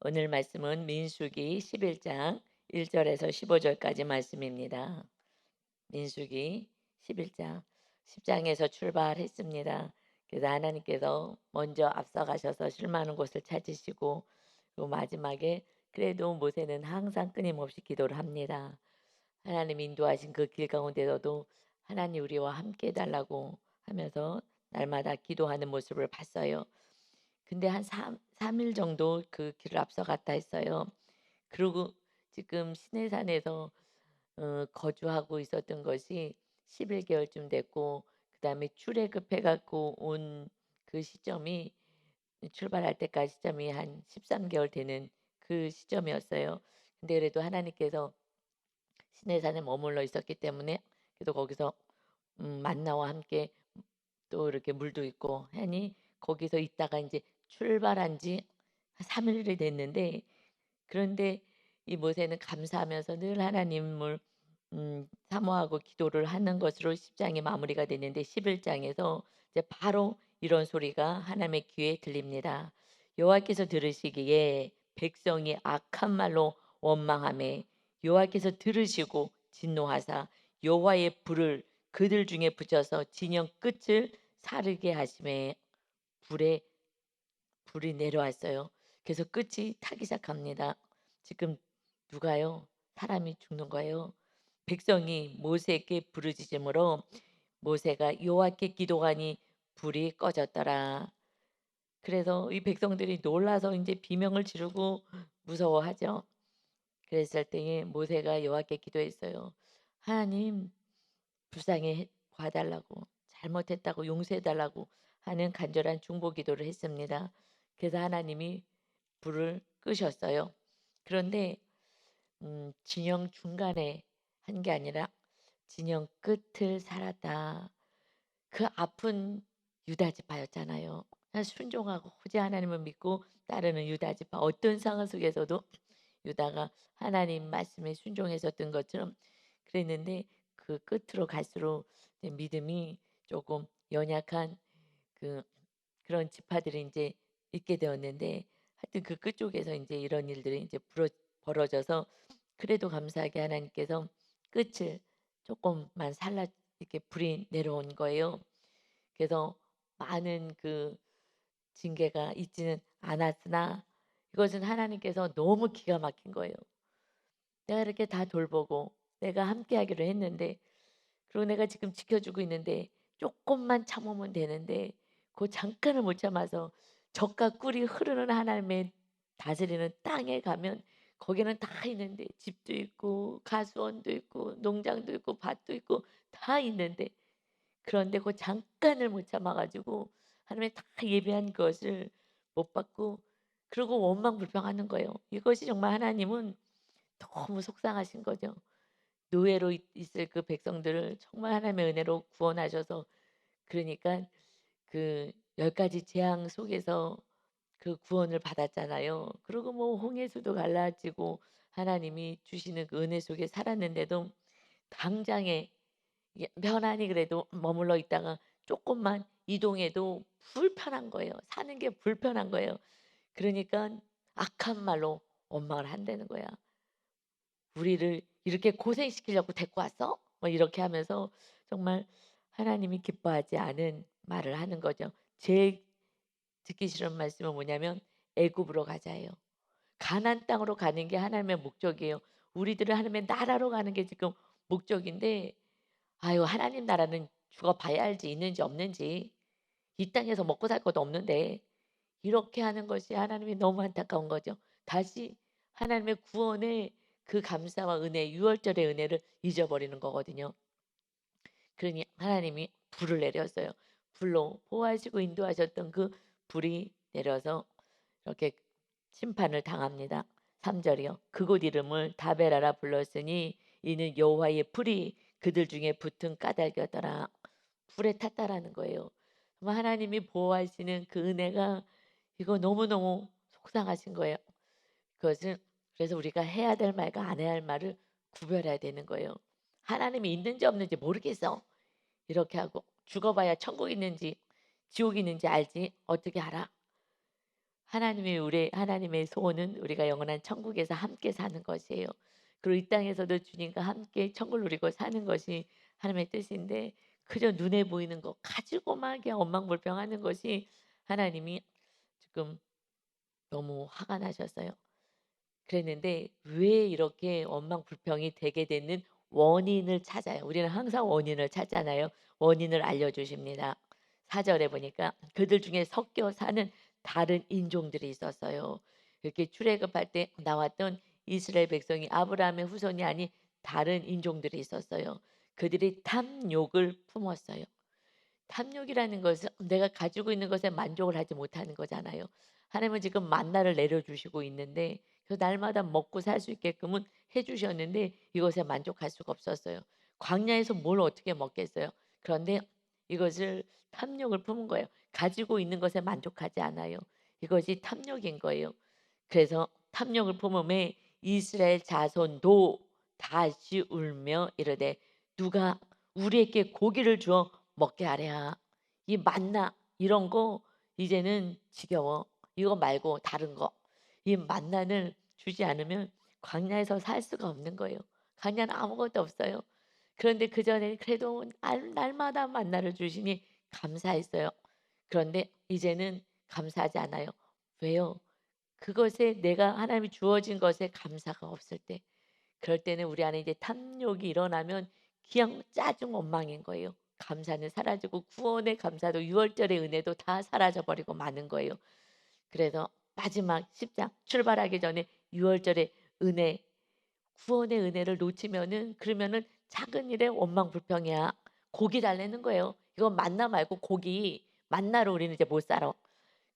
오늘 말씀은 민수기 11장 1절에서 15절까지 말씀입니다. 민수기 11장 10장에서 출발했습니다. 그래서 하나님께서 먼저 앞서가셔서 쉴 만한 곳을 찾으시고 또 마지막에 그래도 모세는 항상 끊임없이 기도를 합니다. 하나님 인도하신 그 길 가운데서도 하나님 우리와 함께 해달라고 하면서 날마다 기도하는 모습을 봤어요. 근데 한 3일 정도 그 길을 앞서갔다 했어요. 그리고 지금 시내산에서 거주하고 있었던 것이 11개월쯤 됐고 그다음에 출애굽해 갖고 온 그 시점이 출발할 때까지 시점이 한 13개월 되는 그 시점이었어요. 근데 그래도 하나님께서 시내산에 머물러 있었기 때문에 그래도 거기서 만나와 함께 또 이렇게 물도 있고 하니 거기서 있다가 이제 출발한 지 3 일이 됐는데 그런데 이 모세는 감사하면서 늘 하나님을 사모하고 기도를 하는 것으로 10 장이 마무리가 됐는데 11 장에서 이제 바로 이런 소리가 하나님의 귀에 들립니다. 여호와께서 들으시기에 백성이 악한 말로 원망하매 여호와께서 들으시고 진노하사 여호와의 불을 그들 중에 붙여서 진영 끝을 사르게 하심에 불에 불이 내려왔어요. 그래서 끝이 타기 시작합니다. 지금 누가요? 사람이 죽는 거예요. 백성이 모세에게 부르짖음으로 모세가 여호와께 기도하니 불이 꺼졌더라. 그래서 이 백성들이 놀라서 이제 비명을 지르고 무서워하죠. 그랬을 때에 모세가 여호와께 기도했어요. 하나님 불쌍히 봐달라고 잘못했다고 용서해달라고 하는 간절한 중보 기도를 했습니다. 그래서 하나님이 불을 끄셨어요. 그런데 진영 중간에 한 게 아니라 진영 끝을 살았다. 그 아픈 유다 지파였잖아요. 순종하고 호지 하나님을 믿고 따르는 유다 지파 어떤 상황 속에서도 유다가 하나님 말씀에 순종했었던 것처럼 그랬는데 그 끝으로 갈수록 이제 믿음이 조금 연약한 그 그런 지파들이 이제 있게 되었는데 하여튼 그 끝쪽에서 이제 이런 일들이 이제 벌어져서 그래도 감사하게 하나님께서 끝을 조금만 살라 이렇게 불이 내려온 거예요. 그래서 많은 그 징계가 있지는 않았으나 이것은 하나님께서 너무 기가 막힌 거예요. 내가 이렇게 다 돌보고 내가 함께 하기로 했는데 그리고 내가 지금 지켜주고 있는데 조금만 참으면 되는데 그 잠깐을 못 참아서 젖과 꿀이 흐르는 하나님의 다스리는 땅에 가면 거기는 다 있는데 집도 있고 가수원도 있고 농장도 있고 밭도 있고 다 있는데 그런데 그 잠깐을 못 참아 가지고 하나님의 다 예비한 것을 못 받고 그리고 원망불평하는 거예요. 이것이 정말 하나님은 너무 속상하신 거죠. 노예로 있을 그 백성들을 정말 하나님의 은혜로 구원하셔서 그러니까 그 10가지 재앙 속에서 그 구원을 받았잖아요. 그리고 뭐 홍해수도 갈라지고 하나님이 주시는 그 은혜 속에 살았는데도 당장에 이게 편안히 그래도 머물러 있다가 조금만 이동해도 불편한 거예요. 사는 게 불편한 거예요. 그러니까 악한 말로 원망을 한다는 거야. "우리를 이렇게 고생시키려고 데리고 왔어?" 뭐 이렇게 하면서 정말 하나님이 기뻐하지 않은 말을 하는 거죠. 제일 듣기 싫은 말씀은 뭐냐면 "애굽으로 가자."예요. 가나안 땅으로 가는 게 하나님의 목적이에요. 우리들은 하나님의 나라로 가는 게 지금 목적인데 아유 하나님 나라는 죽어 봐야 알지 있는지 없는지. 이 땅에서 먹고 살 것도 없는데 이렇게 하는 것이 하나님이 너무 안타까운 거죠. 다시 하나님의 구원의 그 감사와 은혜, 유월절의 은혜를 잊어버리는 거거든요. 그러니 하나님이 불을 내렸어요. 불로 보호하시고 인도하셨던 그 불이 내려서 이렇게 심판을 당합니다. 3 절이요. 그곳 이름을 다베라라 불렀으니 이는 여호와의 불이 그들 중에 붙은 까닭이었더라. 불에 탔다라는 거예요. 정말 하나님이 보호하시는 그 은혜가 이거 너무너무 속상하신 거예요. 그것은 그래서 우리가 해야 될 말과 안 해야 할 말을 구별해야 되는 거예요. 하나님이 있는지 없는지 모르겠어. 이렇게 하고 죽어봐야 천국 있는지 지옥 있는지 알지 어떻게 알아? 하나님의 소원은 우리가 영원한 천국에서 함께 사는 것이에요. 그리고 이 땅에서도 주님과 함께 천국을 누리고 사는 것이 하나님의 뜻인데 그저 눈에 보이는 것 가지고만 그냥 엉망불평하는 것이 하나님이 지금 너무 화가 나셨어요. 그랬는데 왜 이렇게 원망불평이 되게 되는 원인을 찾아요. 우리는 항상 원인을 찾잖아요. 원인을 알려주십니다. 4절에 보니까 그들 중에 섞여 사는 다른 인종들이 있었어요. 이렇게 출애굽할 때 나왔던 이스라엘 백성이 아브라함의 후손이 아닌 다른 인종들이 있었어요. 그들이 탐욕을 품었어요. 탐욕이라는 것은 내가 가지고 있는 것에 만족을 하지 못하는 거잖아요. 하나님은 지금 만나를 내려주시고 있는데 그 날마다 먹고 살 수 있게끔은 해주셨는데 이것에 만족할 수가 없었어요. 광야에서 뭘 어떻게 먹겠어요. 그런데 이것을 탐욕을 품은 거예요. 가지고 있는 것에 만족하지 않아요. 이것이 탐욕인 거예요. 그래서 탐욕을 품음에 이스라엘 자손도 다시 울며 이르되 누가 우리에게 고기를 주어 먹게 하랴. 이 만나 이런 거 이제는 지겨워. 이거 말고 다른 거. 이 만나를 주지 않으면 광야에서 살 수가 없는 거예요. 광야는 아무것도 없어요. 그런데 그전에 그래도 날마다 만나를 주시니 감사했어요. 그런데 이제는 감사하지 않아요. 왜요? 그것에 내가 하나님이 주어진 것에 감사가 없을 때 그럴 때는 우리 안에 이제 탐욕이 일어나면 그냥 짜증 원망인 거예요. 감사는 사라지고 구원의 감사도 유월절의 은혜도 다 사라져 버리고 마는 거예요. 그래서 마지막 10장 출발하기 전에 유월절의 은혜, 구원의 은혜를 놓치면은 그러면은 작은 일에 원망불평이야. 고기 달래는 거예요. 이건 만나 말고 고기, 만나로 우리는 이제 못 살아.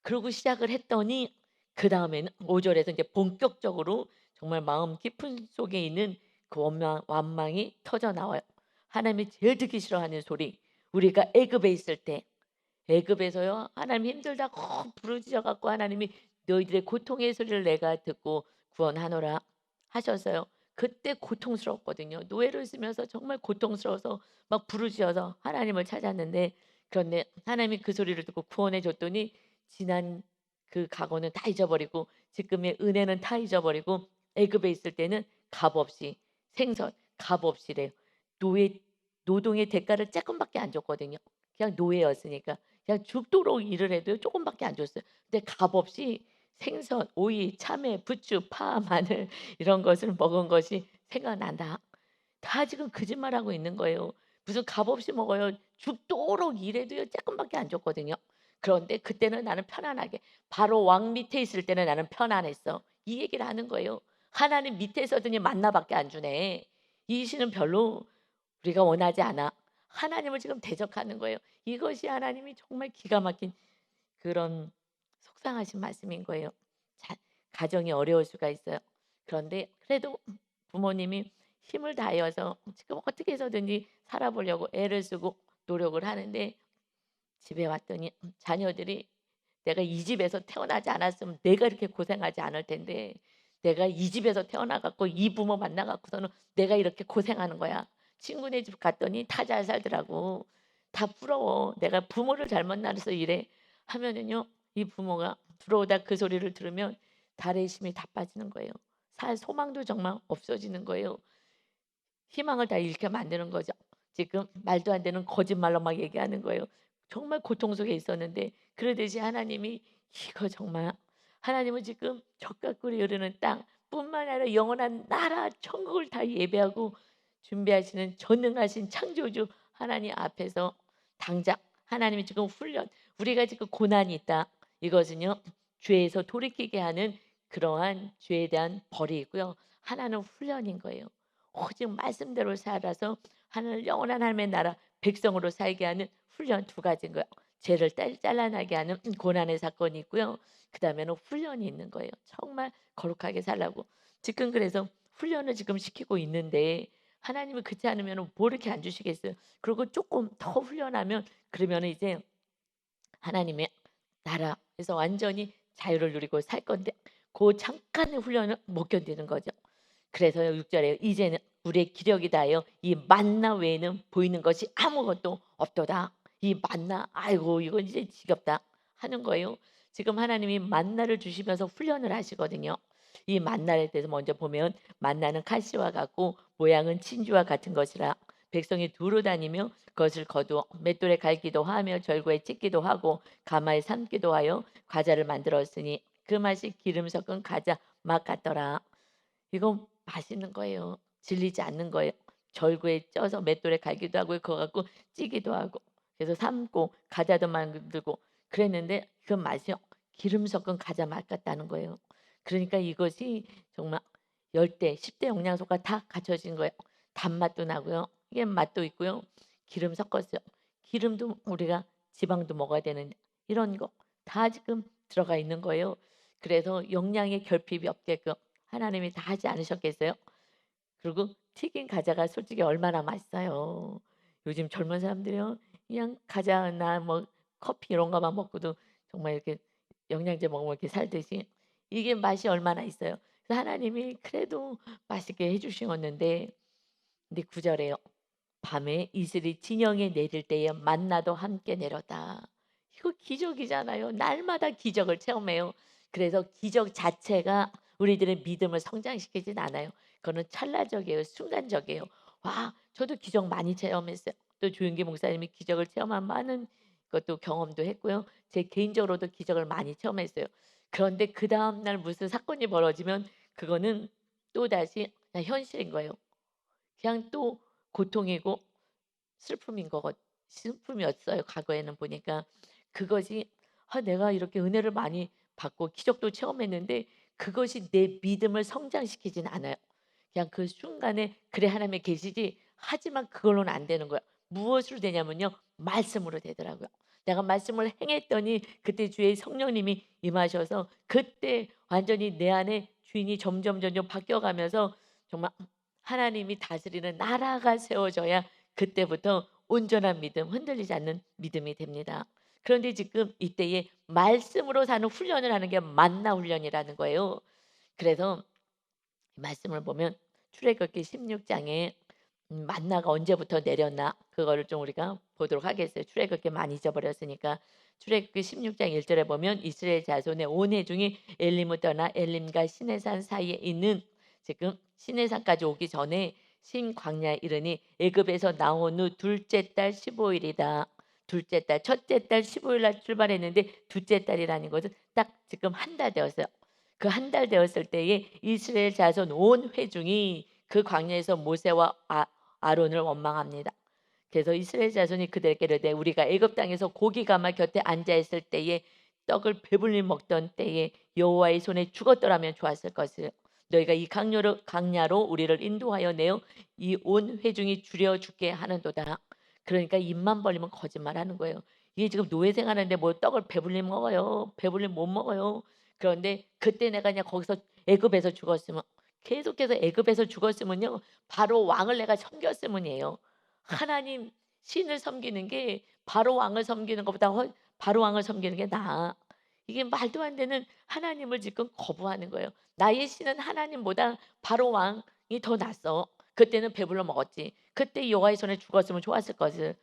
그러고 시작을 했더니 그다음에는 5 절에서 이제 본격적으로 정말 마음 깊은 속에 있는 그 원망이 터져 나와요. 하나님이 제일 듣기 싫어하는 소리. 우리가 애굽에 있을 때 애굽에서요. 하나님 힘들다고 부르짖어 갖고 하나님이 "너희들의 고통의 소리를 내가 듣고 구원하노라." 하셨어요. 그때 고통스러웠거든요. 노예로 있으면서 정말 고통스러워서 막 부르짖어서 하나님을 찾았는데 그런데 하나님이 그 소리를 듣고 구원해 줬더니 지난 그 과거는 다 잊어버리고 지금의 은혜는 다 잊어버리고 애굽에 있을 때는 값없이 생선 값없이래요. 노예 노동의 대가를 조금밖에 안 줬거든요. 그냥 노예였으니까. 그냥 죽도록 일을 해도 조금밖에 안 줬어요. 근데 값없이 생선, 오이, 참외, 부추, 파, 마늘 이런 것을 먹은 것이 생각난다. 다 지금 거짓말하고 있는 거예요. 무슨 값없이 먹어요. 죽도록 일해도요 쪼끔밖에 안 줬거든요. 그런데 그때는 나는 편안하게 바로 왕 밑에 있을 때는 나는 편안했어. 이 얘기를 하는 거예요. 하나님 밑에 있었더니 만나밖에 안 주네. 이 시는 별로 우리가 원하지 않아. 하나님을 지금 대적하는 거예요. 이것이 하나님이 정말 기가 막힌 그런 속상하신 말씀인 거예요. 자, 가정이 어려울 수가 있어요. 그런데 그래도 부모님이 힘을 다해서 지금 어떻게 해서든지 살아보려고 애를 쓰고 노력을 하는데 집에 왔더니 자녀들이 내가 이 집에서 태어나지 않았으면 내가 이렇게 고생하지 않을 텐데 내가 이 집에서 태어나 갖고 이 부모 만나 갖고서는 내가 이렇게 고생하는 거야. 친구네 집 갔더니 다 잘 살더라고. 다 부러워. 내가 부모를 잘못 낳아서 이래 하면은요. 이 부모가 들어오다 그 소리를 들으면 달의 힘이 다 빠지는 거예요. 살 소망도 정말 없어지는 거예요. 희망을 다 잃게 만드는 거죠. 지금 말도 안 되는 거짓말로 막 얘기하는 거예요. 정말 고통 속에 있었는데 그러듯이 하나님이 이거 정말 하나님은 지금 적과 꿀이 흐르는 땅뿐만 아니라 영원한 나라 천국을 다 예배하고 준비하시는 전능하신 창조주 하나님 앞에서 당장 하나님이 지금 훈련 우리가 지금 고난이 있다. 이것은요. 죄에서 돌이키게 하는 그러한 죄에 대한 벌이 있고요. 하나는 훈련인 거예요. 오직 말씀대로 살아서 하늘 영원한 하나님의 나라 백성으로 살게 하는 훈련 두 가지인 거예요. 죄를 잘라나게 하는 고난의 사건이 있고요. 그다음에는 훈련이 있는 거예요. 정말 거룩하게 살라고. 지금 그래서 훈련을 지금 시키고 있는데 하나님이 그렇지 않으면 뭐 이렇게 안 주시겠어요. 그리고 조금 더 훈련하면 그러면 이제 하나님의 나라에서 완전히 자유를 누리고 살 건데 그 잠깐의 훈련을 못 견디는 거죠. 그래서요 6 절에 "이제는 우리의 기력이 다하여 이 만나 외에는 보이는 것이 아무것도 없도다." 이 만나 아이고 이건 이제 지겹다 하는 거예요. 지금 하나님이 만나를 주시면서 훈련을 하시거든요. 이 만나에 대해서 먼저 보면 만나는 칼씨와 같고 모양은 진주와 같은 것이라 백성이 두루 다니며 그것을 거두어 맷돌에 갈기도 하며 절구에 찢기도 하고 가마에 삶기도 하여 과자를 만들었으니 그 맛이 기름 섞은 과자 맛 같더라. 이거 맛있는 거예요. 질리지 않는 거예요. 절구에 쪄서 맷돌에 갈기도 하고 그거 갖고 찌기도 하고 그래서 삶고 과자도 만들고 그랬는데 그 맛이 기름 섞은 과자 맛 같다는 거예요. 그러니까 이것이 정말 열대, 10대 영양소가 다 갖춰진 거예요. 단맛도 나고요. 이게 맛도 있고요. 기름 섞었어요. 기름도 우리가 지방도 먹어야 되는 이런 거 다 지금 들어가 있는 거예요. 그래서 영양의 결핍이 없게끔 하나님이 다 하지 않으셨겠어요? 그리고 튀긴 과자가 솔직히 얼마나 맛있어요. 요즘 젊은 사람들이요. 그냥 과자나 뭐 커피 이런 것만 먹고도 정말 이렇게 영양제 먹으면 이렇게 살듯이 이게 맛이 얼마나 있어요. 그래서 하나님이 그래도 맛있게 해 주셨는데 근데 9절에요. 밤에 이슬이 진영에 내릴 때에 만나도 함께 내렸다. 이거 기적이잖아요. 날마다 기적을 체험해요. 그래서 기적 자체가 우리들의 믿음을 성장시키진 않아요. 그거는 찰나적이에요. 순간적이에요. 와, 저도 기적 많이 체험했어요. 또 조윤기 목사님이 기적을 체험한 많은 것도 경험도 했고요. 제 개인적으로도 기적을 많이 체험했어요. 그런데 그 다음 날 무슨 사건이 벌어지면 그거는 또다시 현실인 거예요. 그냥 또 고통이고 슬픔인 거것 슬픔이었어요. 과거에는 보니까 그것이 내가 이렇게 은혜를 많이 받고 기적도 체험했는데 그것이 내 믿음을 성장시키진 않아요. 그냥 그 순간에 '그래 하나님이 계시지.' 하지만 그걸로는 안 되는 거예요. 무엇으로 되냐면요. 말씀으로 되더라고요. 내가 말씀을 행했더니 그때 주의 성령님이 임하셔서 그때 완전히 내 안에 주인이 점점 바뀌어가면서 정말 하나님이 다스리는 나라가 세워져야 그때부터 온전한 믿음, 흔들리지 않는 믿음이 됩니다. 그런데 지금 이때에 말씀으로 사는 훈련을 하는 게 만나 훈련이라는 거예요. 그래서 말씀을 보면 출애굽기 16장에 만나가 언제부터 내렸나 그거를 좀 우리가 보도록 하겠어요. 출애굽기 많이 잊어버렸으니까 출애굽기 16장 1절에 보면 이스라엘 자손의 온 회중이 엘림을 떠나 엘림과 시내산 사이에 있는 지금 시내산까지 오기 전에 신광야에 이르니 애굽에서 나온 후 둘째 달 15일이다. 둘째 달, 첫째 달 15일 날 출발했는데 둘째 달이라는 것은 딱 지금 한 달 되었어요. 그 한 달 되었을 때에 이스라엘 자손 온 회중이 그 광야에서 모세와 아론을 원망합니다. 그래서 이스라엘 자손이 그들에게 이르되 우리가 애굽 땅에서 고기 가마 곁에 앉아 있을 때에 떡을 배불리 먹던 때에 여호와의 손에 죽었더라면 좋았을 것을 너희가 이 강야로 우리를 인도하여 내어 이 온 회중이 줄여 죽게 하는도다. 그러니까 입만 벌리면 거짓말하는 거예요. 이게 지금 노예 생활하는데 뭐 떡을 배불리 먹어요. 배불리 못 먹어요. 그런데 그때 내가 그냥 거기서 애굽에서 죽었으면 계속해서 애굽에서 죽었으면요. 바로 왕을 내가 섬겼으면이에요. 하나님 신을 섬기는 게 바로 왕을 섬기는 것보다 바로 왕을 섬기는 게 나아. 이게 말도 안 되는 하나님을 지금 거부하는 거예요. 나의 신은 하나님보다 바로 왕이 더 낫어. 그때는 배불러 먹었지. 그때 여호와의 손에 죽었으면 좋았을 것을.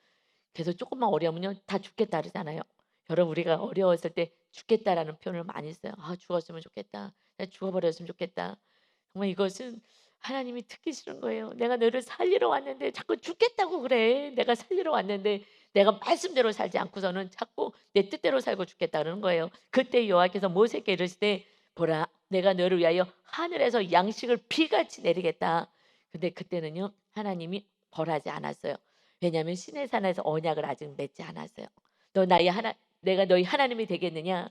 그래서 조금만 어려우면요 다 죽겠다 그러잖아요. 여러분 우리가 어려웠을 때 죽겠다라는 표현을 많이 써요. 아 죽었으면 좋겠다. 내가 죽어버렸으면 좋겠다. 정말 이것은 하나님이 듣기 싫은 거예요. 내가 너를 살리러 왔는데 자꾸 죽겠다고 그래. 내가 살리러 왔는데 내가 말씀대로 살지 않고서는 자꾸 내 뜻대로 살고 죽겠다 그러는 거예요. 그때 여호와께서 모세에게 이르시되 보라 내가 너를 위하여 하늘에서 양식을 비같이 내리겠다. 근데 그때는요 하나님이 벌하지 않았어요. 왜냐하면 시내 산에서 언약을 아직 맺지 않았어요. 너 나의 하나 내가 너희 하나님이 되겠느냐?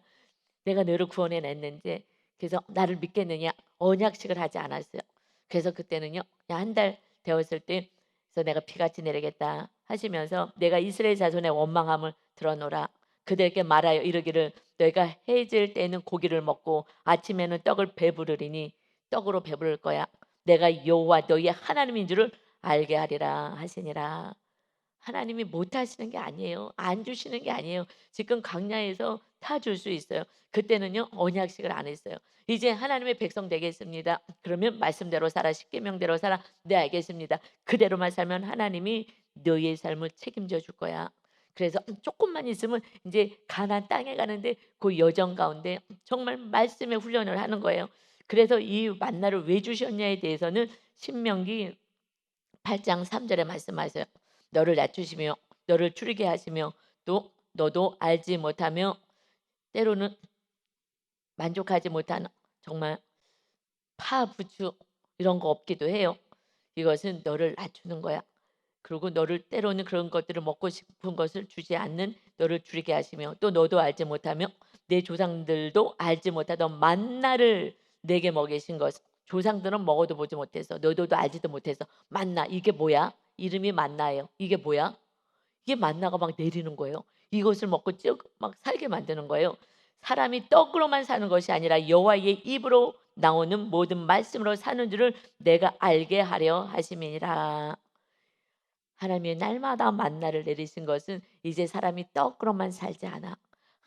내가 너를 구원해 냈는데 그래서 나를 믿겠느냐? 언약식을 하지 않았어요. 그래서 그때는요. 그냥 한 달 되었을 때 그래서 내가 비같이 내리겠다 하시면서 내가 이스라엘 자손의 원망함을 들어노라. 그들에게 말하여 이르기를 너희가 해질 때는 고기를 먹고 아침에는 떡을 배부르리니 떡으로 배부를 거야. 내가 여호와 너희의 하나님인 줄을 알게 하리라 하시니라. 하나님이 못 하시는 게 아니에요. 안 주시는 게 아니에요. 지금 광야에서 다 줄 수 있어요. 그때는요. 언약식을 안 했어요. 이제 하나님의 백성 되겠습니다. 그러면 말씀대로 살아 십계명대로 살아. 네 알겠습니다. 그대로만 살면 하나님이 너희의 삶을 책임져 줄 거야. 그래서 조금만 있으면 이제 가나안 땅에 가는데 그 여정 가운데 정말 말씀의 훈련을 하는 거예요. 그래서 이 만나를 왜 주셨냐에 대해서는 신명기 8장 3 절에 말씀하세요. 너를 낮추시며 너를 추리게 하시며 또 너도 알지 못하며 때로는 만족하지 못하는 정말 부추 이런 거 없기도 해요. 이것은 너를 낮추는 거야. 그리고 너를 때로는 그런 것들을 먹고 싶은 것을 주지 않는 너를 줄이게 하시며 또 너도 알지 못하며 내 조상들도 알지 못하던 만나를 내게 먹이신 것. 조상들은 먹어도 보지 못해서 너도 알지도 못해서 만나 이게 뭐야? 이름이 만나예요. 이게 뭐야? 이게 만나가 막 내리는 거예요. 이것을 먹고 쭉 막 살게 만드는 거예요. 사람이 떡으로만 사는 것이 아니라 여호와의 입으로 나오는 모든 말씀으로 사는 줄을 내가 알게 하려 하심이니라. 하나님의 날마다 만나를 내리신 것은 이제 사람이 떡으로만 살지 않아.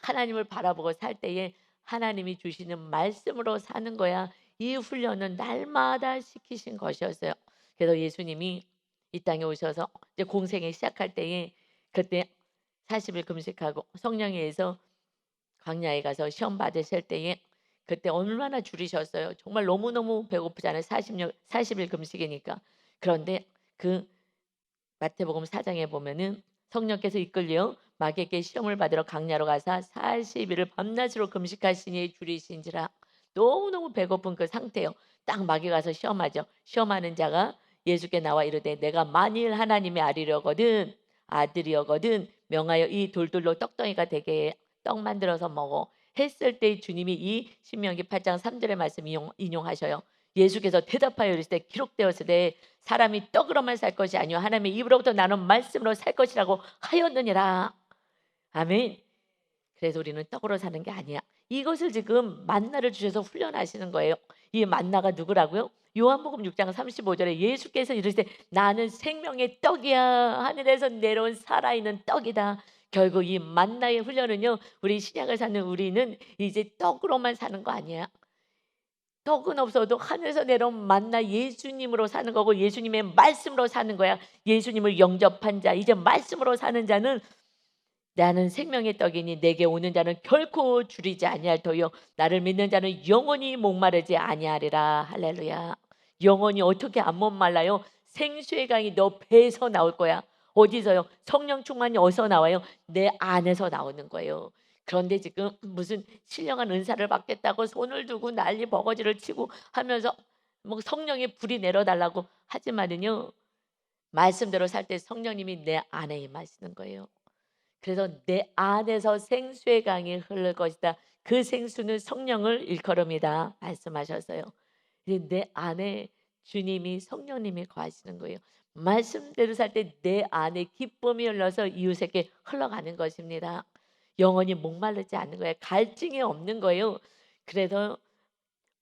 하나님을 바라보고 살 때에 하나님이 주시는 말씀으로 사는 거야. 이 훈련은 날마다 시키신 것이었어요. 그래서 예수님이 이 땅에 오셔서 이제 공생에 시작할 때에 그때 40일 금식하고 성령에 의해서 광야에 가서 시험 받으실 때에 그때 얼마나 줄이셨어요. 정말 너무너무 배고프잖아요. 40일 금식이니까. 그런데 그 마태복음 4 장에 보면은 성령께서 이끌려 마귀에게 시험을 받으러 강야로 가사 40 일을 밤낮으로 금식하시니 줄이신지라. 너무너무 배고픈 그 상태요. 딱 마귀 가서 시험하죠. 시험하는 자가 예수께 나와 이르되 내가 만일 하나님의 아들이여거든 명하여 이 돌들로 떡덩이가 되게 떡 만들어서 먹어 했을 때 주님이 이 신명기 8장 3 절의 말씀 인용하셔요. 예수께서 대답하여 이르시되 기록되었을 때 사람이 떡으로만 살 것이 아니요 하나님의 입으로부터 나는 말씀으로 살 것이라고 하였느니라. 아멘. 그래서 우리는 떡으로 사는 게 아니야. 이것을 지금 만나를 주셔서 훈련하시는 거예요. 이 만나가 누구라고요? 요한복음 6장 35절에 예수께서 이르시되 나는 생명의 떡이야. 하늘에서 내려온 살아있는 떡이다. 결국 이 만나의 훈련은요. 우리 신약을 사는 우리는 이제 떡으로만 사는 거 아니야. 떡은 없어도 하늘에서 내려온 만나 예수님으로 사는 거고 예수님의 말씀으로 사는 거야. 예수님을 영접한 자, 이제 말씀으로 사는 자는 나는 생명의 떡이니 내게 오는 자는 결코 줄이지 아니할 터요 나를 믿는 자는 영원히 목마르지 아니하리라. 할렐루야. 영원히 어떻게 안 목말라요? 생수의 강이 너 배에서 나올 거야. 어디서요? 성령 충만이 어디서 나와요? 내 안에서 나오는 거예요. 그런데 지금 무슨 신령한 은사를 받겠다고 손을 두고 난리 버거지를 치고 하면서 뭐 성령의 불이 내려달라고 하지만은요 말씀대로 살 때 성령님이 내 안에 임하시는 거예요. 그래서 내 안에서 생수의 강이 흐를 것이다. 그 생수는 성령을 일컬음이다 말씀하셨어요. 이제 내 안에 주님이 성령님이 거하시는 거예요. 말씀대로 살 때 내 안에 기쁨이 흘러서 이웃에게 흘러가는 것입니다. 영원히 목마르지 않는 거예요. 갈증이 없는 거예요. 그래서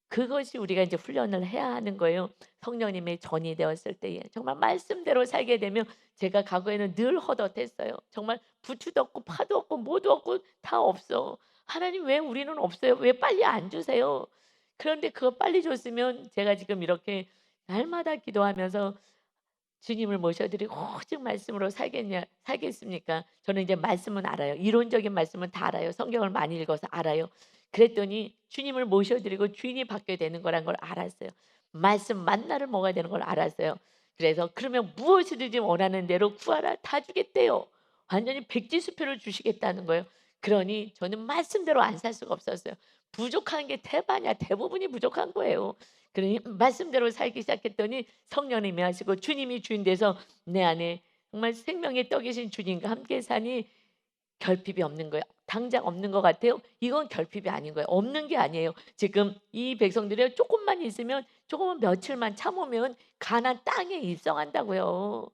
그것이 우리가 이제 훈련을 해야 하는 거예요. 성령님의 전이 되었을 때에 정말 말씀대로 살게 되면 제가 과거에는 늘 헛헛했어요. 정말 부추도 없고 파도 없고 뭐도 없고 다 없어. 하나님 왜 우리는 없어요? 왜 빨리 안 주세요? 그런데 그거 빨리 줬으면 제가 지금 이렇게 날마다 기도하면서 주님을 모셔드리고 오직 말씀으로 살겠습니까? 저는 이제 말씀은 알아요. 이론적인 말씀은 다 알아요. 성경을 많이 읽어서 알아요. 그랬더니 주님을 모셔드리고 주인이 받게 되는 거란 걸 알았어요. 말씀 만나를 먹어야 되는 걸 알았어요. 그래서 그러면 무엇이든지 원하는 대로 구하라 다 주겠대요. 완전히 백지수표를 주시겠다는 거예요. 그러니 저는 말씀대로 안 살 수가 없었어요. 부족한 게 대반이야. 대부분이 부족한 거예요. 그러니 말씀대로 살기 시작했더니 성령님이 하시고 주님이 주인 돼서 내 안에 정말 생명의 떡이신 주님과 함께 사니 결핍이 없는 거예요. 당장 없는 것 같아요. 이건 결핍이 아닌 거예요. 없는 게 아니에요. 지금 이 백성들이 조금만 있으면 조금만 며칠만 참으면 가나안 땅에 입성한다고요.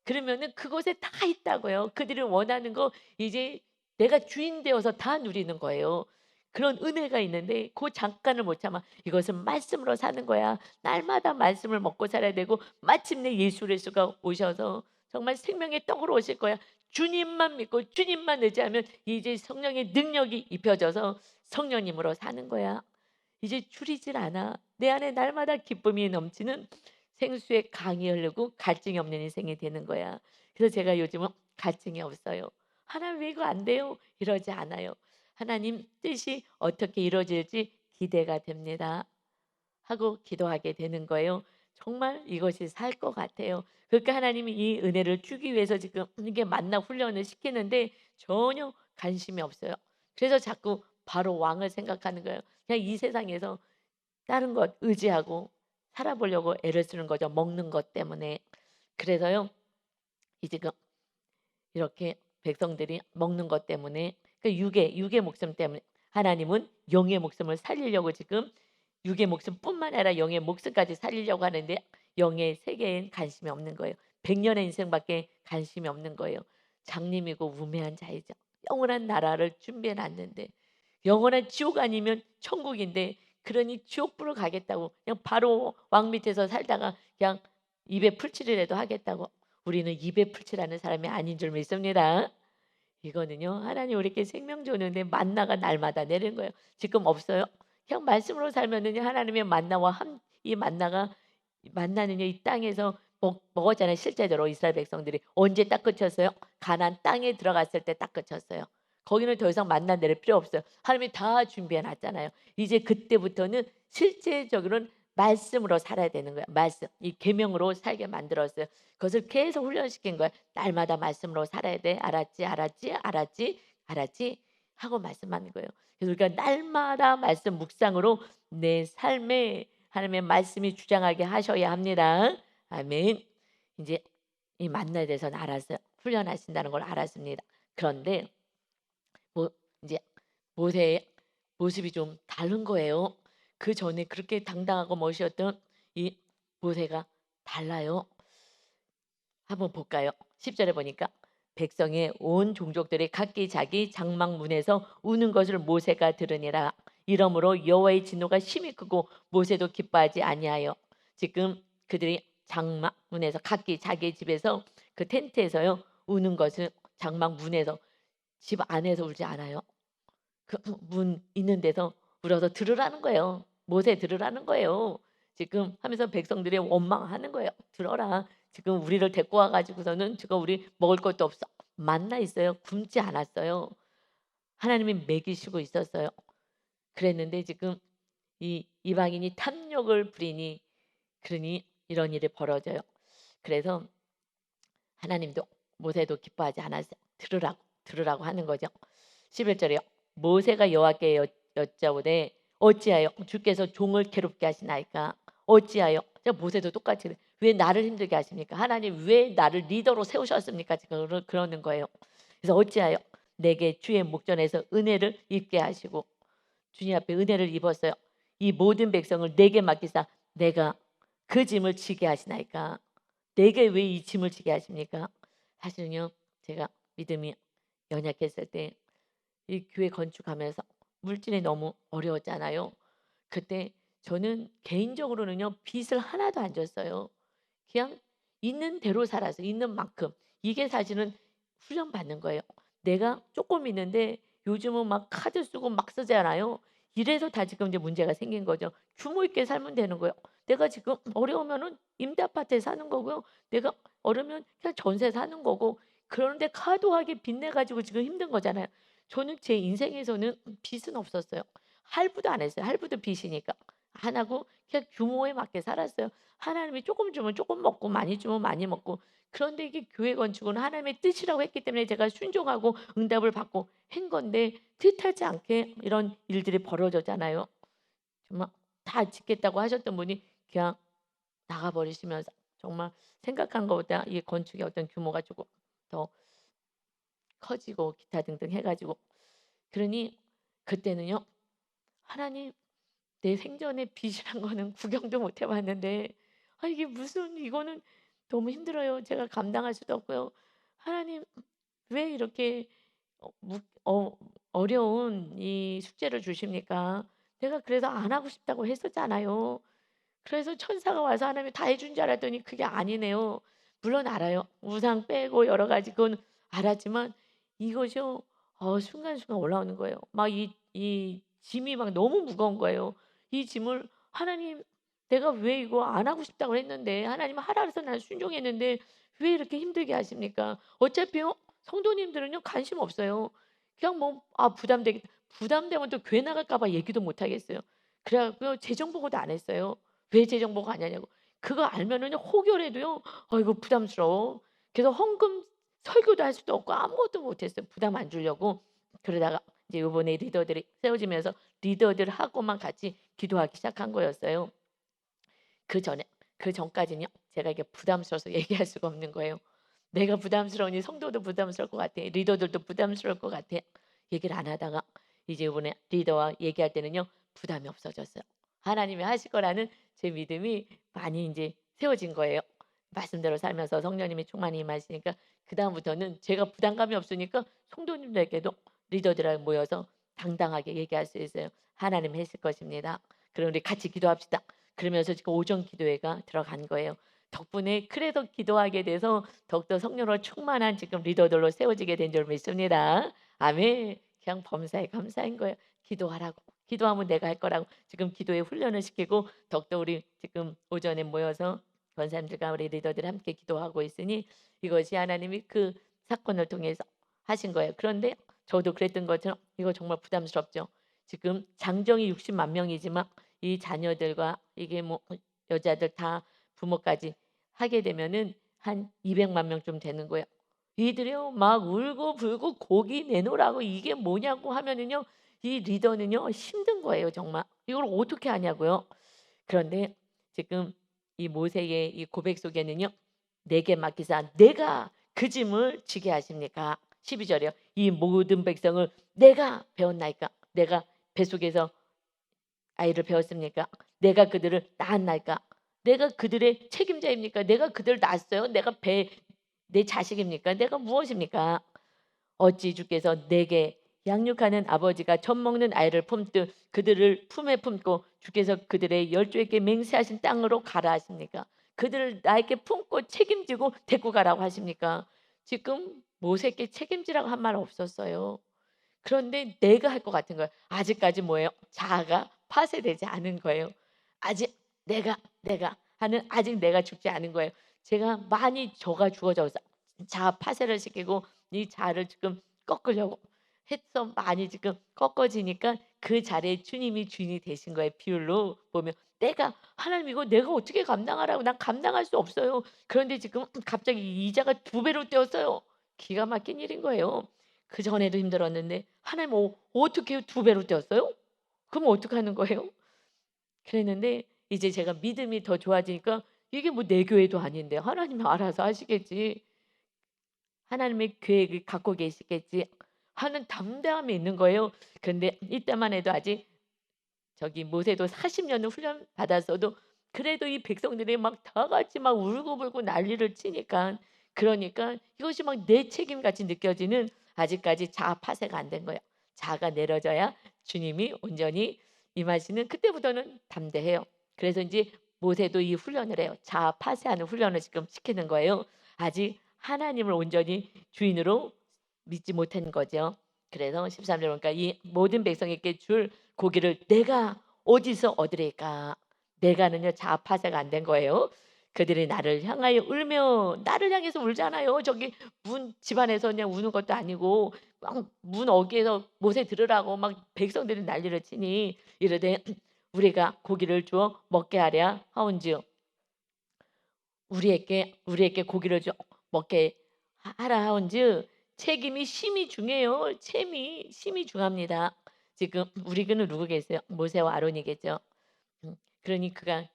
그러면은 그곳에 다 있다고요. 그들이 원하는 거 이제 내가 주인 되어서 다 누리는 거예요. 그런 은혜가 있는데 그 잠깐을 못 참아. 이것은 말씀으로 사는 거야. 날마다 말씀을 먹고 살아야 되고 마침내 예수 그리스도가 오셔서 정말 생명의 떡으로 오실 거야. 주님만 믿고 주님만 의지하면 이제 성령의 능력이 입혀져서 성령님으로 사는 거야. 이제 줄이질 않아. 내 안에 날마다 기쁨이 넘치는 생수의 강이 흐르고 갈증이 없는 인생이 되는 거야. 그래서 제가 요즘은 갈증이 없어요. 하나님 왜 이거 안 돼요? 이러지 않아요. 하나님 뜻이 어떻게 이루어질지 기대가 됩니다. 하고 기도하게 되는 거예요. 정말 이것이 살 것 같아요. 그러니까 하나님이 이 은혜를 주기 위해서 지금 이게 만나 훈련을 시키는데 전혀 관심이 없어요. 그래서 자꾸 바로 왕을 생각하는 거예요. 그냥 이 세상에서 다른 것 의지하고 살아보려고 애를 쓰는 거죠. 먹는 것 때문에. 그래서요. 이 지금 이렇게 백성들이 먹는 것 때문에 그 육의 목숨 때문에 하나님은 영의 목숨을 살리려고 지금 육의 목숨뿐만 아니라 영의 목숨까지 살리려고 하는데 영의 세계엔 관심이 없는 거예요. 100년의 인생밖에 관심이 없는 거예요. 장님이고 우매한 자이죠. 영원한 나라를 준비해 놨는데 영원한 지옥 아니면 천국인데 그러니 지옥불을 가겠다고 그냥 바로 왕 밑에서 살다가 그냥 입에 풀칠이라도 하겠다고 우리는 입에 풀칠하는 사람이 아닌 줄 믿습니다. 이거는요. 하나님 우리에게 생명 주는데 만나가 날마다 내리는 거예요. 지금 없어요? 그냥 말씀으로 살면은요. 하나님의 만나와 이 만나가 만나는요. 이 땅에서 먹었잖아요. 실제적으로 이스라엘 백성들이 언제 딱 그쳤어요? 가나안 땅에 들어갔을 때 딱 그쳤어요. 거기는 더 이상 만나 내릴 필요 없어요. 하나님이 다 준비해 놨잖아요. 이제 그때부터는 실제적으로는 말씀으로 살아야 되는 거예요. 말씀. 이 계명으로 살게 만들었어요. 그것을 계속 훈련시킨 거예요. 날마다 말씀으로 살아야 돼. 알았지? 알았지? 알았지? 알았지? 하고 말씀하는 거예요. 그래서 우리가 날마다 말씀 묵상으로 내 삶에 하나님의 말씀이 주장하게 하셔야 합니다. 아멘. 이제 이 만나에 대해서는 알았어요. 훈련하신다는 걸 알았습니다. 그런데 뭐 이제 모세의 모습이 좀 다른 거예요. 그 전에 그렇게 당당하고 멋있었던 이 모세가 달라요. 한번 볼까요? 10절에 보니까 백성의 온 종족들이 각기 자기 장막 문에서 우는 것을 모세가 들으니라. 이러므로 여호와의 진노가 심히 크고 모세도 기뻐하지 아니하여 지금 그들이 장막 문에서 각기 자기 집에서 그 텐트에서요 우는 것을 장막 문에서 집 안에서 울지 않아요. 그 문 있는 데서 울어서 들으라는 거예요. 모세 들으라는 거예요. 지금 하면서 백성들이 원망하는 거예요. 들어라. 지금 우리를 데리고 와 가지고서는 지금 우리 먹을 것도 없어. 만나 있어요. 굶지 않았어요. 하나님이 먹이시고 있었어요. 그랬는데 지금 이 이방인이 탐욕을 부리니 그러니 이런 일이 벌어져요. 그래서 하나님도 모세도 기뻐하지 않았어요. 들으라고 하는 거죠. 11절이요. 모세가 여호와께 여짜오되 어찌하여 주께서 종을 괴롭게 하시나이까? 어찌하여? 모세도 똑같이 그래. 왜 나를 힘들게 하십니까? 하나님 왜 나를 리더로 세우셨습니까? 지금 그러는 거예요. 그래서 어찌하여 내게 주의 목전에서 은혜를 입게 하시고 주님 앞에 은혜를 입었어요. 이 모든 백성을 내게 맡기사 내가 그 짐을 지게 하시나이까? 내게 왜 이 짐을 지게 하십니까? 사실은요. 제가 믿음이 연약했을 때 이 교회 건축하면서 물질이 너무 어려웠잖아요. 그때 저는 개인적으로는요. 빚을 하나도 안 졌어요. 그냥 있는 대로 살았어요. 있는 만큼. 이게 사실은 훈련받는 거예요. 내가 조금 있는데 요즘은 막 카드 쓰고 막 쓰잖아요. 이래서 다 지금 이제 문제가 생긴 거죠. 규모 있게 살면 되는 거예요. 내가 지금 어려우면은 임대 아파트에 사는 거고요. 내가 어려우면 그냥 전세 사는 거고. 그런데 과도하게 빚내 가지고 지금 힘든 거잖아요. 저는 제 인생에서는 빚은 없었어요. 할부도 안 했어요. 할부도 빚이니까. 안 하고 그냥 규모에 맞게 살았어요. 하나님이 조금 주면 조금 먹고 많이 주면 많이 먹고. 그런데 이게 교회 건축은 하나님의 뜻이라고 했기 때문에 제가 순종하고 응답을 받고 한 건데 뜻하지 않게 이런 일들이 벌어졌잖아요. 정말 다 짓겠다고 하셨던 분이 그냥 나가 버리시면서 정말 생각한 것보다 이 건축의 어떤 규모가 조금 더 커지고 기타 등등 해 가지고 그러니 그때는요. 하나님 내 생전에 빚이란 거는 구경도 못해 봤는데 이게 무슨 이거는 너무 힘들어요. 제가 감당할 수도 없고요. 하나님 왜 이렇게 어 무 어 어려운 이 숙제를 주십니까? 내가 그래서 안 하고 싶다고 했었잖아요. 그래서 천사가 와서 하나님이 다 해준 줄 알았더니 그게 아니네요. 물론 알아요. 우상 빼고 여러 가지 그건 알았지만 이것이요. 순간순간 올라오는 거예요. 막 이 짐이 막 너무 무거운 거예요. 이 짐을 하나님 내가 왜 이거 안 하고 싶다고 했는데 하나님 하라 그래서 난 순종했는데 왜 이렇게 힘들게 하십니까? 어차피요. 성도님들은요 관심 없어요. 그냥 뭐 부담되면 또 교회 나갈까 봐 얘기도 못 하겠어요. 그래 갖고요 재정 보고도 안 했어요. 왜 재정 보고 안 하냐고. 그거 알면은요 혹여라도요 이거 부담스러워. 그래서 헌금 설교도 할 수도 없고 아무것도 못 했어요, 부담 안 주려고. 그러다가 이제 요번에 리더들이 세워지면서 리더들하고만 같이 기도하기 시작한 거였어요. 그전에 그전까지는요 제가 이게 부담스러워서 얘기할 수가 없는 거예요. 내가 부담스러우니 성도도 부담스러울 것 같아. 리더들도 부담스러울 것 같아. 얘기를 안 하다가 이제 이번에 리더와 얘기할 때는요 부담이 없어졌어요. 하나님이 하실 거라는 제 믿음이 많이 이제 세워진 거예요. 말씀대로 살면서 성령님이 충만히 임하시니까 그다음부터는 제가 부담감이 없으니까 성도님들에게도 리더들하고 모여서 당당하게 얘기할 수 있어요. 하나님 하실 것입니다. 그럼 우리 같이 기도합시다. 그러면서 지금 오전 기도회가 들어간 거예요. 덕분에 그래도 기도하게 돼서 더욱더 성령으로 충만한 지금 리더들로 세워지게 된 줄 믿습니다. 아멘. 그냥 범사에 감사한 거예요. 기도하라고. 기도하면 내가 할 거라고. 지금 기도에 훈련을 시키고 더욱더 우리 지금 오전에 모여서 권사님들과 우리 리더들 함께 기도하고 있으니 이것이 하나님이 그 사건을 통해서 하신 거예요. 그런데 저도 그랬던 것처럼 이거 정말 부담스럽죠. 지금 장정이 60만 명이지만 이 자녀들과 이게 뭐 여자들 다 부모까지 하게 되면은 한 200만 명쯤 되는 거예요. 이들이요 막 울고불고 고기 내놓으라고 이게 뭐냐고 하면은요 이 리더는요 힘든 거예요 정말. 이걸 어떻게 하냐고요. 그런데 지금 이 모세의 이 고백 속에는요 내게 맡기사 내가 그 짐을 지게 하십니까? 12절이요. 이 모든 백성을 내가 배웠나이까? 내가 뱃속에서 아이를 배웠습니까? 내가 그들을 낳았나이까? 내가 그들의 책임자입니까? 내가 그들을 낳았어요? 내가 내 자식입니까? 내가 무엇입니까? 어찌 주께서 내게 양육하는 아버지가 젖 먹는 아이를 품듯 그들을 품에 품고 주께서 그들의 열조에게 맹세하신 땅으로 가라 하십니까? 그들을 나에게 품고 책임지고 데리고 가라고 하십니까? 지금 모세께 책임지라고 한 말 없었어요. 그런데 내가 할 것 같은 거예요. 아직까지 뭐예요? 자아가 파쇄되지 않은 거예요. 아직 내가 하는 아직 내가 죽지 않은 거예요. 제가 많이 저가 죽어져서 자아 파쇄를 시키고 이 자아를 지금 꺾으려고 해서 많이 지금 꺾어지니까 그 자리에 주님이 주인이 되신 거예요. 비율로 보면 내가 하나님 이거 내가 어떻게 감당하라고 난 감당할 수 없어요. 그런데 지금 갑자기 이자가 2배로 뛰었어요. 기가 막힌 일인 거예요. 그전에도 힘들었는데 하나님 어떻게 2배로 뛰었어요? 그럼 어떡하는 거예요? 그랬는데 이제 제가 믿음이 더 좋아지니까 이게 뭐 내 교회도 아닌데 하나님이 알아서 하시겠지. 하나님의 계획을 갖고 계시겠지 하는 담대함이 있는 거예요. 근데 이때만 해도 아직 저기 모세도 40년을 훈련 받았어도 그래도 이 백성들이 막 다 같이 막 울고불고 난리를 치니까 그러니까 이것이 막 내 책임같이 느껴지는 아직까지 자아 파쇄가 안 된 거예요. 자아가 내려져야 주님이 온전히 임하시는 그때부터는 담대해요. 그래서 이제 모세도 이 훈련을 해요. 자아 파쇄하는 훈련을 지금 시키는 거예요. 아직 하나님을 온전히 주인으로 믿지 못한 거죠. 그래서 13절 보니까 이 모든 백성에게 줄 고기를 내가 어디서 얻으리까? 내가는요 자아 파쇄가 안 된 거예요. 그들이 나를 향하여 울며 나를 향해서 울잖아요. 저기 문 집안에서 그냥 우는 것도 아니고 막 문 어귀에서 모세 들으라고 막 백성들이 난리를 치니 이르되 우리가 고기를 주어 먹게 하랴 하온지요. 우리에게 고기를 줘 먹게 하라 하온즉 책임이 심히 중해요. 책임이 심히 중합니다. 지금 우리는 누구겠어요? 모세와 아론이겠죠. 그러니 그가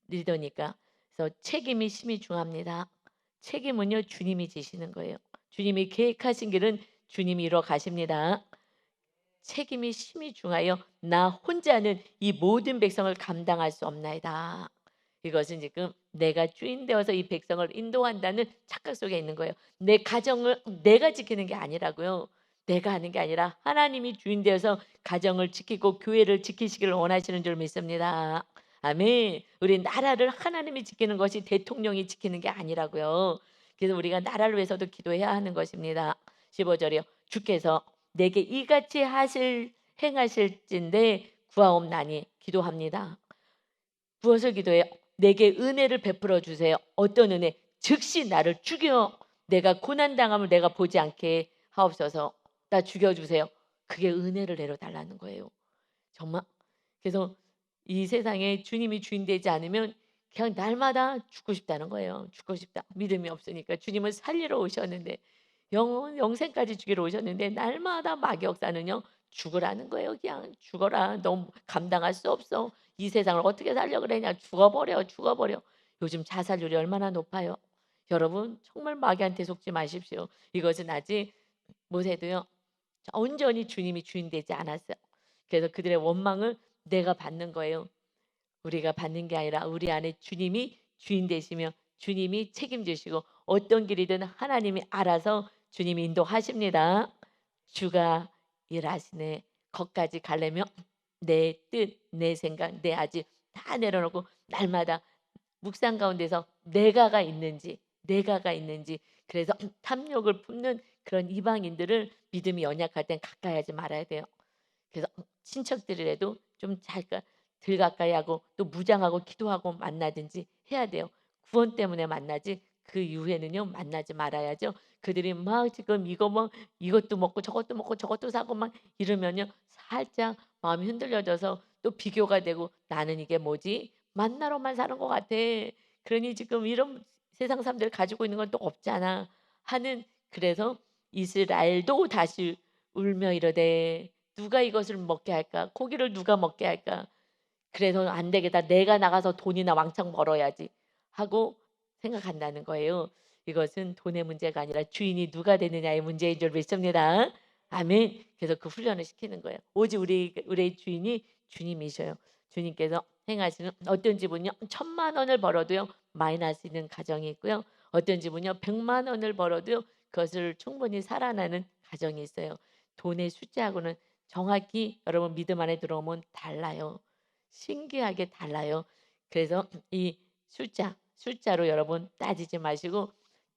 리더니까. 그래서 책임이 심히 중합니다. 책임은요 주님이 지시는 거예요. 주님이 계획하신 길은 주님이 이뤄 가십니다. 책임이 심히 중하여 나 혼자는 이 모든 백성을 감당할 수 없나이다. 이것은 지금 내가 주인 되어서 이 백성을 인도한다는 착각 속에 있는 거예요. 내 가정을 내가 지키는 게 아니라고요. 내가 하는 게 아니라 하나님이 주인 되어서 가정을 지키고 교회를 지키시기를 원하시는 줄 믿습니다. 아멘. 우리 나라를 하나님이 지키는 것이 대통령이 지키는 게 아니라고요. 그래서 우리가 나라를 위해서도 기도해야 하는 것입니다. 15절이요. 주께서 내게 이같이 행하실진데 구하옵나니 기도합니다. 무엇을 기도해요? 내게 은혜를 베풀어 주세요. 어떤 은혜? 즉시 나를 죽여 내가 고난당함을 내가 보지 않게 하옵소서. 나 죽여주세요. 그게 은혜를 내려달라는 거예요. 정말. 그래서 이 세상에 주님이 주인 되지 않으면 그냥 날마다 죽고 싶다는 거예요. 죽고 싶다. 믿음이 없으니까 주님은 살리러 오셨는데 영생까지 죽이러 오셨는데 날마다 마귀역사는요. 죽으라는 거예요. 그냥 죽어라. 너 감당할 수 없어. 이 세상을 어떻게 살려 그러냐. 죽어버려. 죽어버려. 요즘 자살률이 얼마나 높아요. 여러분 정말 마귀한테 속지 마십시오. 이것은 아직 모세도요. 온전히 주님이 주인 되지 않았어요. 그래서 그들의 원망을 내가 받는 거예요. 우리가 받는 게 아니라 우리 안에 주님이 주인 되시며 주님이 책임지시고 어떤 길이든 하나님이 알아서 주님이 인도하십니다. 주가 일하시네. 거기까지 가려면 내 뜻, 내 생각, 내 아집 다 내려놓고 날마다 묵상 가운데서 내가가 있는지 그래서 탐욕을 품는 그런 이방인들을 믿음이 연약할 땐 가까이 하지 말아야 돼요. 그래서 친척들이라도 좀 덜 가까이 하고 또 무장하고 기도하고 만나든지 해야 돼요. 구원 때문에 만나지 그 이후에는요 만나지 말아야죠. 그들이 막 지금 이거 뭐 이것도 먹고 저것도 사고 막 이러면요 살짝 마음이 흔들려져서 또 비교가 되고 나는 이게 뭐지? 만나러만 사는 것 같아. 그러니 지금 이런 세상 사람들 가지고 있는 건 또 없잖아 하는 그래서 이스라엘도 다시 울며 이르되 누가 이것을 먹게 할까? 고기를 누가 먹게 할까? 그래서 안 되겠다. 내가 나가서 돈이나 왕창 벌어야지 하고 생각한다는 거예요. 이것은 돈의 문제가 아니라 주인이 누가 되느냐의 문제인 줄 믿습니다. 아멘. 그래서 그 훈련을 시키는 거예요. 오직 우리의 주인이 주님이셔요. 주님께서 행하시는 어떤 집은요 1,000만 원을 벌어도요 마이너스 있는 가정이 있고요. 어떤 집은요 100만 원을 벌어도요 그것을 충분히 살아나는 가정이 있어요. 돈의 숫자하고는 정확히 여러분 믿음 안에 들어오면 달라요. 신기하게 달라요. 그래서 이 숫자로 여러분 따지지 마시고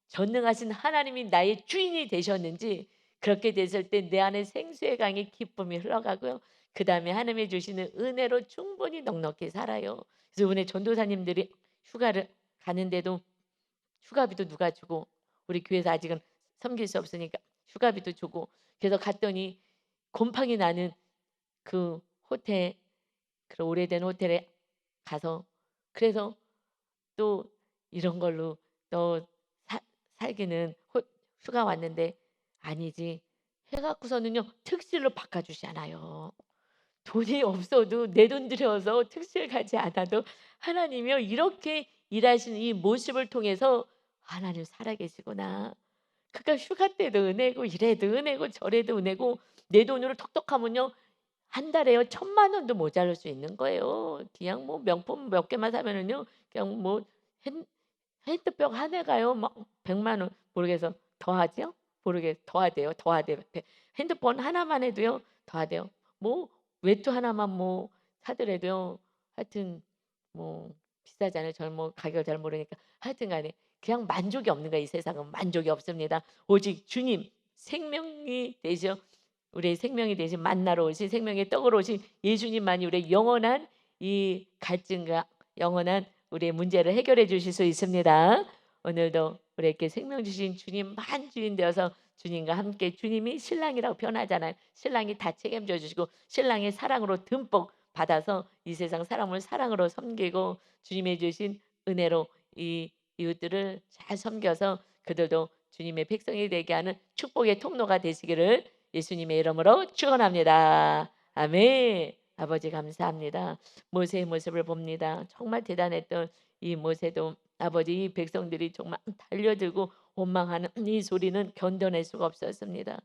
전능하신 하나님이 나의 주인이 되셨는지 그렇게 됐을 때 내 안에 생수의 강의 기쁨이 흘러가고요. 그다음에 하나님이 주시는 은혜로 충분히 넉넉히 살아요. 그래서 이번에 전도사님들이 휴가를 가는데도 휴가비도 누가 주고 우리 교회에서 아직은 섬길 수 없으니까 휴가비도 주고 그래서 갔더니 곰팡이 나는 그 호텔 그 오래된 호텔에 가서 그래서 또 이런 걸로 너 살기는 휴가 왔는데 아니지 해 갖고서는요 특실로 바꿔주잖아요. 돈이 없어도 내 돈 들여서 특실 가지 않아도 하나님이요 이렇게 일하시는 이 모습을 통해서 하나님 살아계시구나. 그러니까 휴가 때도 은혜고 이래도 은혜고 저래도 은혜고 내 돈으로 턱턱하면요 한 달에요 1,000만 원도 모자랄 수 있는 거예요. 그냥 뭐 명품 몇 개만 사면은요 그냥 뭐 핸 핸드백 한 해가요 막 100만 원 모르겠어 더하죠? 더하대요. 더하대요. 핸드폰 하나만 해도요 더하대요. 뭐 외투 하나만 뭐 사더라도요 하여튼 뭐 비싸잖아요. 저는 뭐 가격을 잘 모르니까 하여튼 간에 그냥 만족이 없는 거예요. 이 세상은 만족이 없습니다. 오직 주님 생명이 되셔 우리의 생명이 되신 만나러 오신 생명의 떡으로 오신 예수님만이 우리의 영원한 이 갈증과 영원한 우리의 문제를 해결해 주실 수 있습니다. 오늘도 우리에게 생명 주신 주님만 주인 되어서 주님과 함께 주님이 신랑이라고 표현하잖아요. 신랑이 다 책임져 주시고 신랑의 사랑으로 듬뿍 받아서 이 세상 사람을 사랑으로 섬기고 주님의 주신 은혜로 이 이웃들을 잘 섬겨서 그들도 주님의 백성이 되게 하는 축복의 통로가 되시기를 예수님의 이름으로 축원합니다. 아멘. 아버지 감사합니다. 모세의 모습을 봅니다. 정말 대단했던 이 모세도 아버지 이 백성들이 정말 달려들고 원망하는 이 소리는 견뎌낼 수가 없었습니다.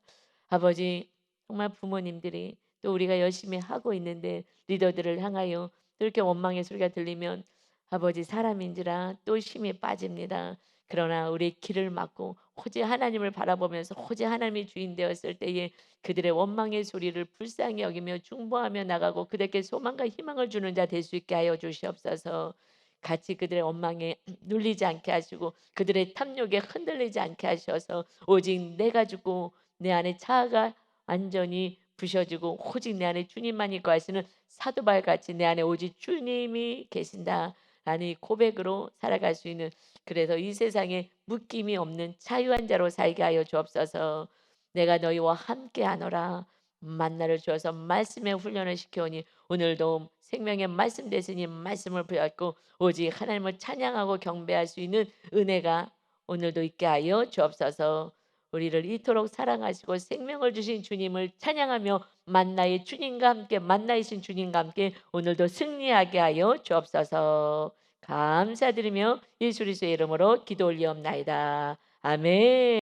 아버지 정말 부모님들이 또 우리가 열심히 하고 있는데 리더들을 향하여 이렇게 원망의 소리가 들리면 아버지 사람인지라 또 힘이 빠집니다. 그러나 우리 길을 막고 오직 하나님을 바라보면서 오직 하나님이 주인 되었을 때에 그들의 원망의 소리를 불쌍히 여기며 중보하며 나가고 그들에게 소망과 희망을 주는 자 될 수 있게 하여 주시옵소서. 같이 그들의 원망에 눌리지 않게 하시고 그들의 탐욕에 흔들리지 않게 하셔서 오직 내가 주고 내 안에 자아가 완전히 부셔지고 오직 내 안에 주님만이 거하시는 사도바울같이 내 안에 오직 주님이 계신다 아니 고백으로 살아갈 수 있는, 그래서 이 세상에 묶임이 없는 자유한 자로 살게 하여 주옵소서. 내가 너희와 함께 하노라. 만나를 주어서 말씀의 훈련을 시켜오니 오늘도 생명의 말씀 되시니 말씀을 붙잡고 오직 하나님을 찬양하고 경배할 수 있는 은혜가 오늘도 있게 하여 주옵소서. 우리를 이토록 사랑하시고 생명을 주신 주님을 찬양하며 만나의 주님과 함께, 만나이신 주님과 함께 오늘도 승리하게 하여 주옵소서. 감사드리며 예수 그리스도의 이름으로 기도 올리옵나이다. 아멘.